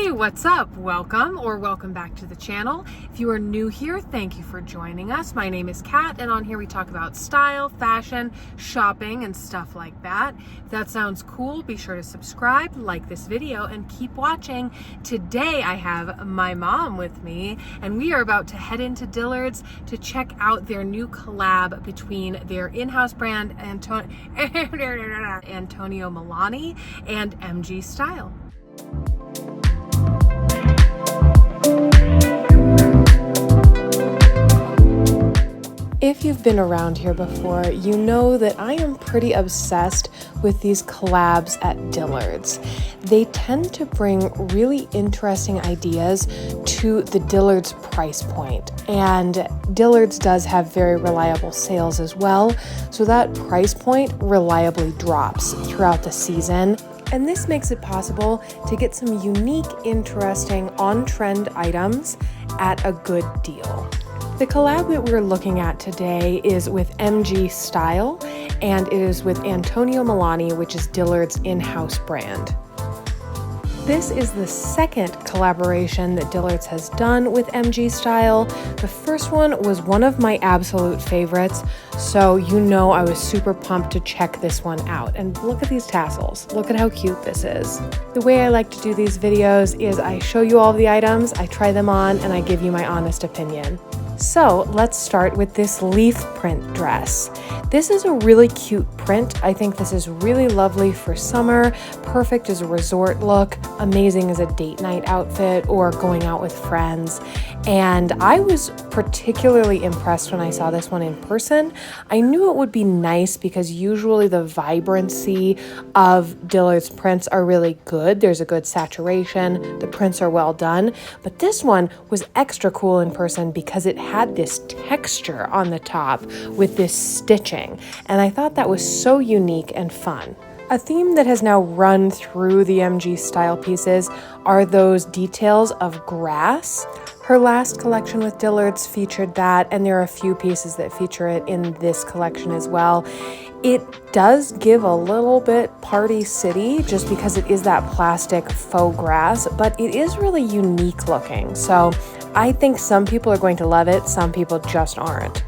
Hey, what's up? Welcome back to the channel. If you are new here, thank you for joining us. My name is Kat, and on here we talk about style, fashion, shopping, and stuff like that. If that sounds cool, be sure to subscribe, like this video, and keep watching. Today I have my mom with me, and we are about to head into Dillard's to check out their new collab between their in-house brand Antonio Melani and MG Style. If you've been around here before, you know that I am pretty obsessed with these collabs at Dillard's. They tend to bring really interesting ideas to the Dillard's price point, and Dillard's does have very reliable sales as well, so that price point reliably drops throughout the season. And this makes it possible to get some unique, interesting, on-trend items at a good deal. The collab that we're looking at today is with MG Style, and it is with Antonio Melani, which is Dillard's in-house brand. This is the second collaboration that Dillard's has done with MG Style. The first one was one of my absolute favorites, so you know I was super pumped to check this one out. And look at these tassels. Look at how cute this is. The way I like to do these videos is I show you all the items, I try them on, and I give you my honest opinion. So let's start with this leaf print dress. This is a really cute print. I think this is really lovely for summer, perfect as a resort look, amazing as a date night outfit or going out with friends. And I was particularly impressed when I saw this one in person. I knew it would be nice because usually the vibrancy of Dillard's prints are really good. There's a good saturation, the prints are well done, but this one was extra cool in person because it had this texture on the top with this stitching, and I thought that was so unique and fun. A theme that has now run through the MG Style pieces are those details of grass. Her last collection with Dillard's featured that, and there are a few pieces that feature it in this collection as well. It does give a little bit Party City just because it is that plastic faux grass, but it is really unique looking. So I think some people are going to love it, some people just aren't.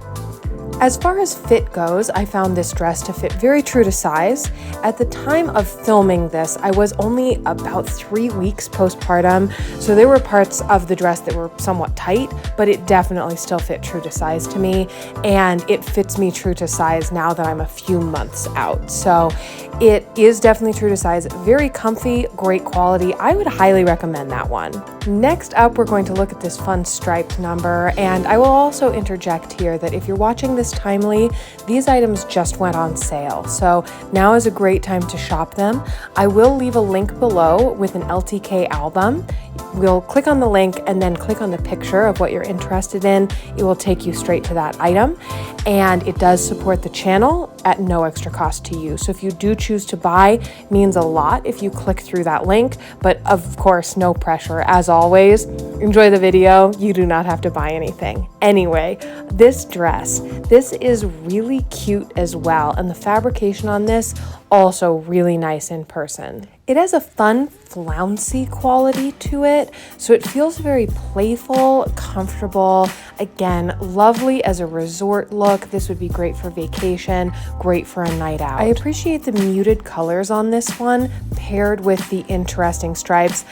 As far as fit goes, I found this dress to fit very true to size. At the time of filming this, I was only about 3 weeks postpartum, so there were parts of the dress that were somewhat tight, but it definitely still fit true to size to me, and it fits me true to size now that I'm a few months out. So it is definitely true to size, very comfy, great quality. I would highly recommend that one. Next up, we're going to look at this fun striped number, and I will also interject here that if you're watching this timely, these items just went on sale, so now is a great time to shop them. I will leave a link below with an LTK album. We'll click on the link and then click on the picture of what you're interested in. It will take you straight to that item, and it does support the channel at no extra cost to you. So if you do choose to buy, it means a lot if you click through that link, but of course, no pressure. As always, enjoy the video. You do not have to buy anything. Anyway, this dress, this is really cute as well, and the fabrication on this also really nice in person. It has a fun flouncy quality to it, so it feels very playful, comfortable. Again, lovely as a resort look. This would be great for vacation, great for a night out. I appreciate the muted colors on this one paired with the interesting stripes.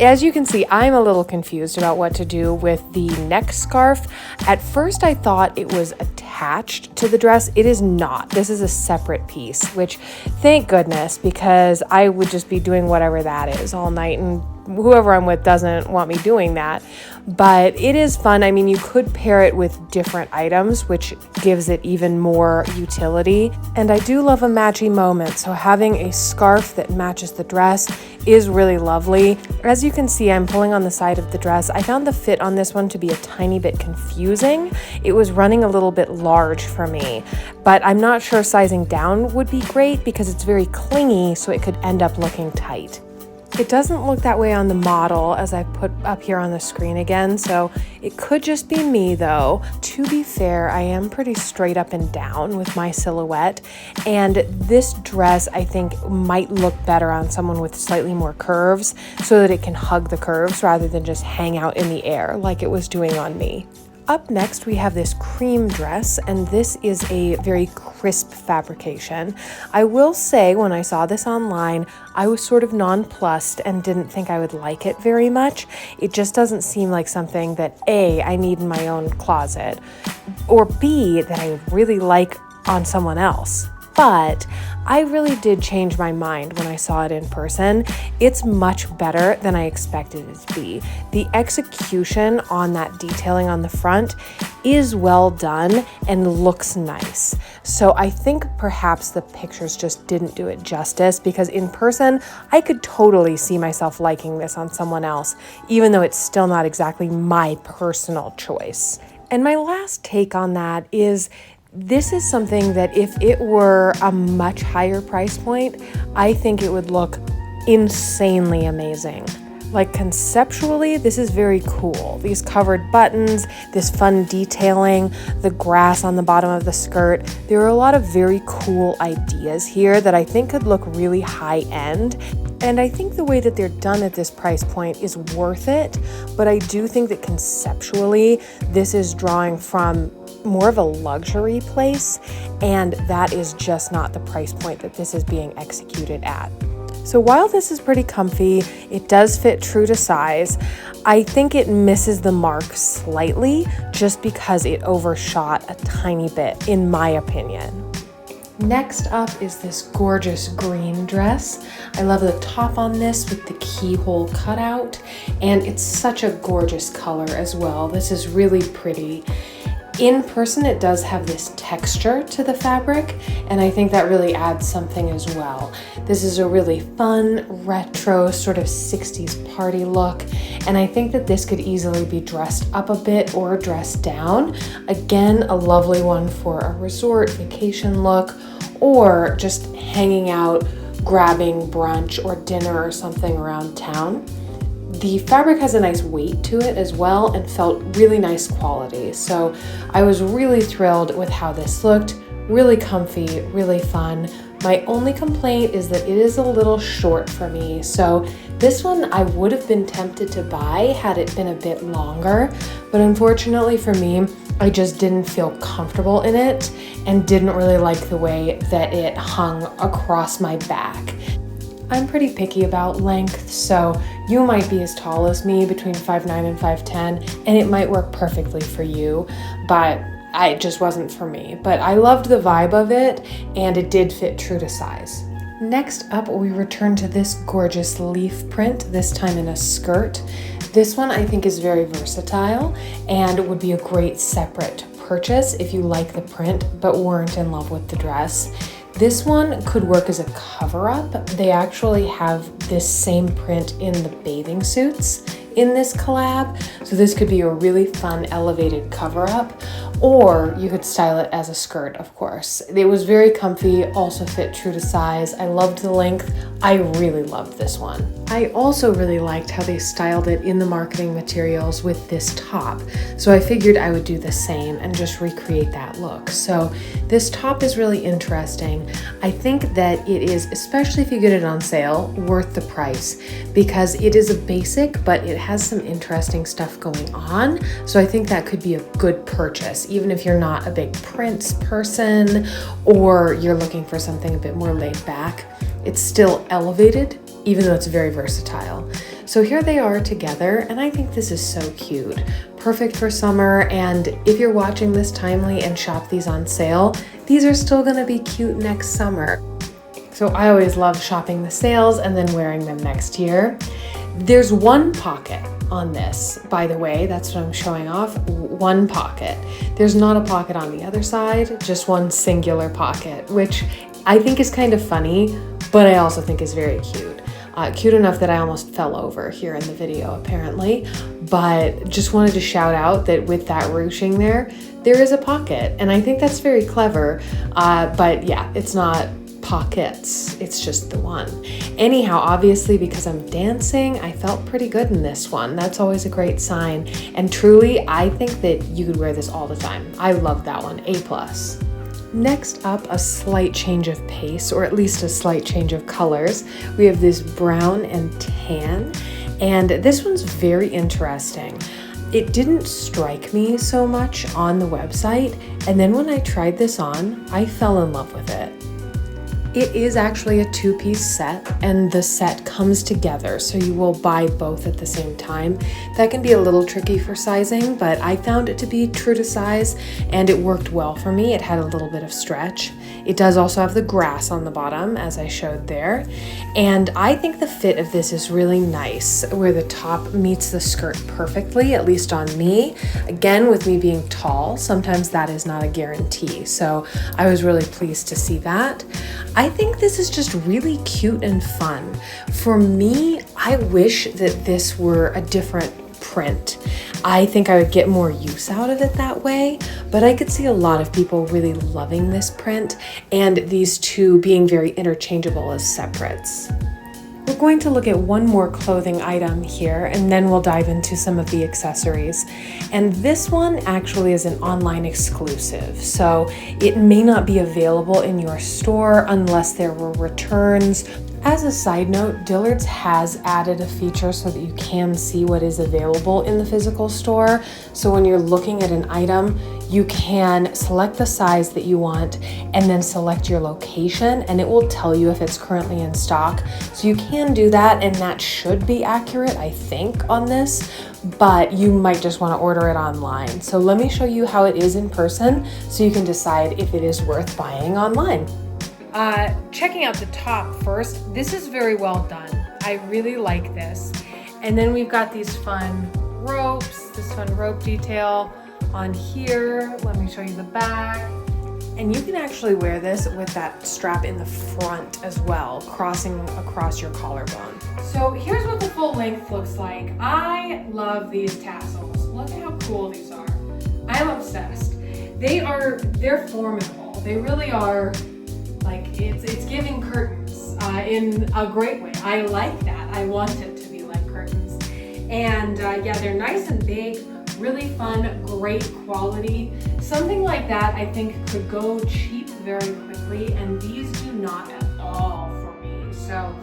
As you can see, I'm a little confused about what to do with the neck scarf. At first, I thought it was attached to the dress. It is not. This is a separate piece, which thank goodness, because I would just be doing whatever that is all night, and whoever I'm with doesn't want me doing that. But it is fun. I mean, you could pair it with different items, which gives it even more utility. And I do love a matchy moment, so having a scarf that matches the dress is really lovely. As you can see, I'm pulling on the side of the dress. I found the fit on this one to be a tiny bit confusing. It was running a little bit large for me, but I'm not sure sizing down would be great because it's very clingy, so it could end up looking tight. It doesn't look that way on the model as I put up here on the screen again, so it could just be me though. To be fair, I am pretty straight up and down with my silhouette, and this dress I think might look better on someone with slightly more curves so that it can hug the curves rather than just hang out in the air like it was doing on me. Up next, we have this cream dress, and this is a very crisp fabrication. I will say, when I saw this online, I was sort of nonplussed and didn't think I would like it very much. It just doesn't seem like something that A, I need in my own closet, or B, that I would really like on someone else. But I really did change my mind when I saw it in person. It's much better than I expected it to be. The execution on that detailing on the front is well done and looks nice. So I think perhaps the pictures just didn't do it justice, because in person, I could totally see myself liking this on someone else, even though it's still not exactly my personal choice. And my last take on that is, this is something that if it were a much higher price point, I think it would look insanely amazing. Like conceptually, this is very cool. These covered buttons, this fun detailing, the grass on the bottom of the skirt. There are a lot of very cool ideas here that I think could look really high end. And I think the way that they're done at this price point is worth it. But I do think that conceptually, this is drawing from more of a luxury place, and that is just not the price point that this is being executed at. So while this is pretty comfy, it does fit true to size. I think it misses the mark slightly just because it overshot a tiny bit, in my opinion. Next up is this gorgeous green dress. I love the top on this with the keyhole cutout, and it's such a gorgeous color as well. This is really pretty. In person, it does have this texture to the fabric, and I think that really adds something as well. This is a really fun, retro, sort of 60s party look, and I think that this could easily be dressed up a bit or dressed down. Again, a lovely one for a resort vacation look, or just hanging out, grabbing brunch or dinner or something around town. The fabric has a nice weight to it as well and felt really nice quality. So I was really thrilled with how this looked. Really comfy, really fun. My only complaint is that it is a little short for me. So this one I would have been tempted to buy had it been a bit longer, but unfortunately for me, I just didn't feel comfortable in it and didn't really like the way that it hung across my back. I'm pretty picky about length, so you might be as tall as me, between 5'9" and 5'10", and it might work perfectly for you, but it just wasn't for me. But I loved the vibe of it, and it did fit true to size. Next up, we return to this gorgeous leaf print, this time in a skirt. This one I think is very versatile and would be a great separate purchase if you like the print but weren't in love with the dress. This one could work as a cover-up. They actually have this same print in the bathing suits in this collab, so this could be a really fun elevated cover-up, or you could style it as a skirt, of course. It was very comfy, also fit true to size. I loved the length. I really loved this one. I also really liked how they styled it in the marketing materials with this top, so I figured I would do the same and just recreate that look. So this top is really interesting. I think that it is, especially if you get it on sale, worth the price, because it is a basic, but it has some interesting stuff going on. So I think that could be a good purchase, even if you're not a big prints person or you're looking for something a bit more laid back. It's still elevated, even though it's very versatile. So here they are together, and I think this is so cute. Perfect for summer, and if you're watching this timely and shop these on sale, these are still gonna be cute next summer. So I always love shopping the sales and then wearing them next year. There's one pocket on this, by the way, that's what I'm showing off, one pocket. There's not a pocket on the other side, just one singular pocket, which I think is kind of funny, but I also think is very cute. Cute enough that I almost fell over here in the video, apparently, but just wanted to shout out that with that ruching there is a pocket, and I think that's very clever, but yeah, it's not pockets. It's just the one. Anyhow, obviously because I'm dancing, I felt pretty good in this one. That's always a great sign. And truly, I think that you could wear this all the time. I love that one, A+. Next up, a slight change of pace, or at least a slight change of colors. We have this brown and tan, and this one's very interesting. It didn't strike me so much on the website, and then when I tried this on, I fell in love with it. It is actually a two-piece set, and the set comes together, so you will buy both at the same time. That can be a little tricky for sizing, but I found it to be true to size, and it worked well for me. It had a little bit of stretch. It does also have the grass on the bottom, as I showed there, and I think the fit of this is really nice, where the top meets the skirt perfectly, at least on me. Again, with me being tall, sometimes that is not a guarantee, so I was really pleased to see that. I think this is just really cute and fun. For me, I wish that this were a different print. I think I would get more use out of it that way, but I could see a lot of people really loving this print and these two being very interchangeable as separates. We're going to look at one more clothing item here, and then we'll dive into some of the accessories. And this one actually is an online exclusive, so it may not be available in your store unless there were returns. As a side note, Dillards has added a feature so that you can see what is available in the physical store. So when you're looking at an item, you can select the size that you want and then select your location, and it will tell you if it's currently in stock. So you can do that, and that should be accurate, I think, on this, but you might just want to order it online. So let me show you how it is in person so you can decide if it is worth buying online. Checking out the top first, this is very well done. I really like this. And then we've got these fun ropes, this fun rope detail on here. Let me show you the back. And you can actually wear this with that strap in the front as well, crossing across your collarbone. So here's what the full length looks like. I love these tassels. Look at how cool these are. I'm obsessed. They're formidable. They really are. Like it's giving curtains in a great way. I like that. I want it to be like curtains. And yeah, they're nice and big, really fun, great quality. Something like that I think could go cheap very quickly, and these do not at all for me. So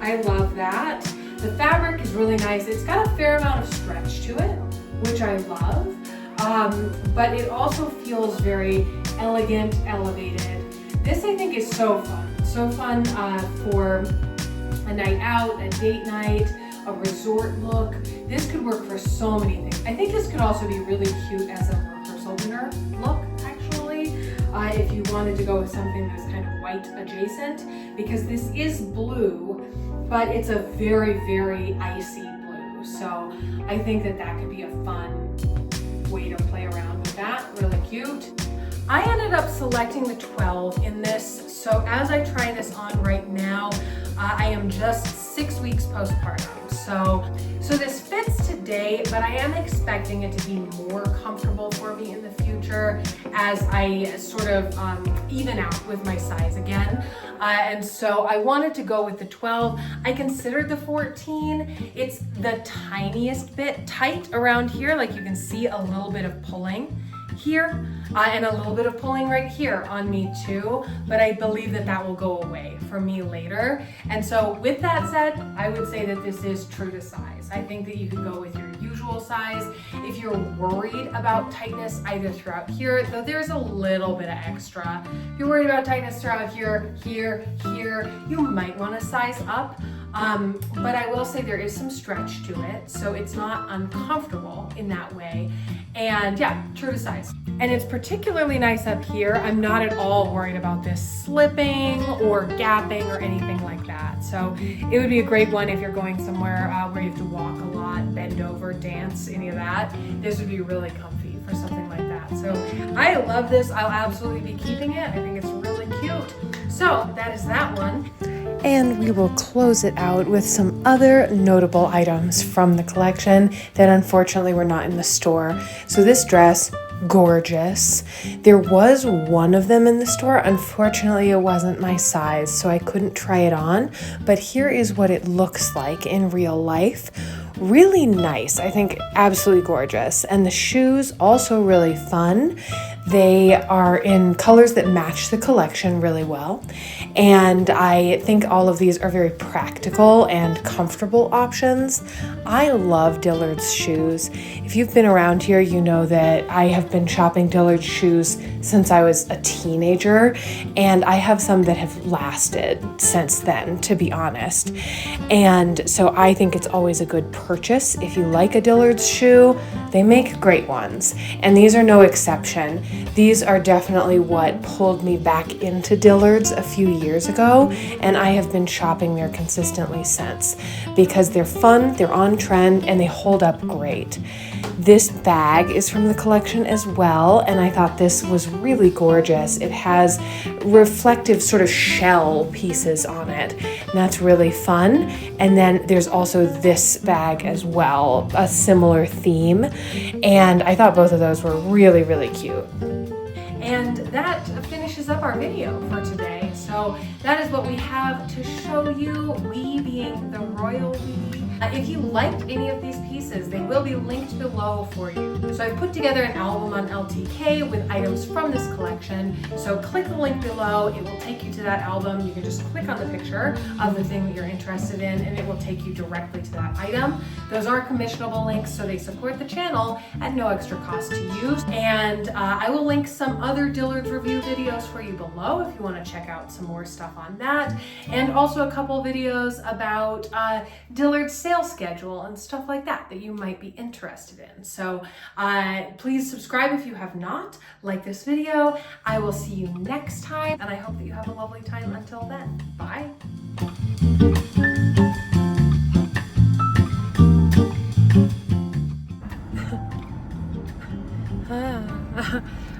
I love that. The fabric is really nice. It's got a fair amount of stretch to it, which I love. But it also feels very elegant, elevated. This I think is so fun for a night out, a date night, a resort look. This could work for so many things. I think this could also be really cute as a rehearsal dinner look, actually, if you wanted to go with something that's kind of white adjacent, because this is blue, but it's a very, very icy blue. So I think that could be a fun way to play around with that, really cute. I ended up selecting the 12 in this, so as I try this on right now, I am just 6 weeks postpartum. So this fits today, but I am expecting it to be more comfortable for me in the future as I sort of even out with my size again. And so I wanted to go with the 12. I considered the 14. It's the tiniest bit tight around here, like you can see a little bit of pulling here and a little bit of pulling right here on me too, but I believe that will go away for me later. And so with that said, I would say that this is true to size. I think that you could go with your usual size. If you're worried about tightness either throughout here, though there's a little bit of extra. If you're worried about tightness throughout here, here, you might want to size up. But I will say there is some stretch to it, so it's not uncomfortable in that way. And yeah, true to size. And it's particularly nice up here. I'm not at all worried about this slipping or gapping or anything like that. So it would be a great one if you're going somewhere where you have to walk a lot, bend over, dance, any of that. This would be really comfy for something like that. So I love this. I'll absolutely be keeping it. I think it's really cute. So that is that one. And we will close it out with some other notable items from the collection that unfortunately were not in the store. So this dress, gorgeous. There was one of them in the store. Unfortunately, it wasn't my size, so I couldn't try it on. But here is what it looks like in real life. Really nice. I think absolutely gorgeous. And the shoes also really fun. They are in colors that match the collection really well. And I think all of these are very practical and comfortable options. I love Dillard's shoes. If you've been around here, you know that I have been shopping Dillard's shoes since I was a teenager, and I have some that have lasted since then, to be honest. And so I think it's always a good purchase. If you like a Dillard's shoe, they make great ones, and these are no exception. These are definitely what pulled me back into Dillard's a few years ago, and I have been shopping there consistently since because they're fun, they're on trend, and they hold up great. This bag is from the collection as well, and I thought this was really gorgeous. It has reflective sort of shell pieces on it, and that's really fun. And then there's also this bag as well, a similar theme, and I thought both of those were really, really cute. And that finishes up our video for today. So that is what we have to show you, we being the royal we. If you liked any of these pieces, they will be linked below for you. So I've put together an album on LTK with items from this collection. So click the link below, it will take you to that album. You can just click on the picture of the thing that you're interested in and it will take you directly to that item. Those are commissionable links, so they support the channel at no extra cost to you. And I will link some other Dillard's review videos for you below if you want to check out some more stuff on that. And also a couple videos about Dillard's sale schedule and stuff like that you might be interested in. So please subscribe if you have not. Like this video. I will see you next time, and I hope that you have a lovely time until then. Bye.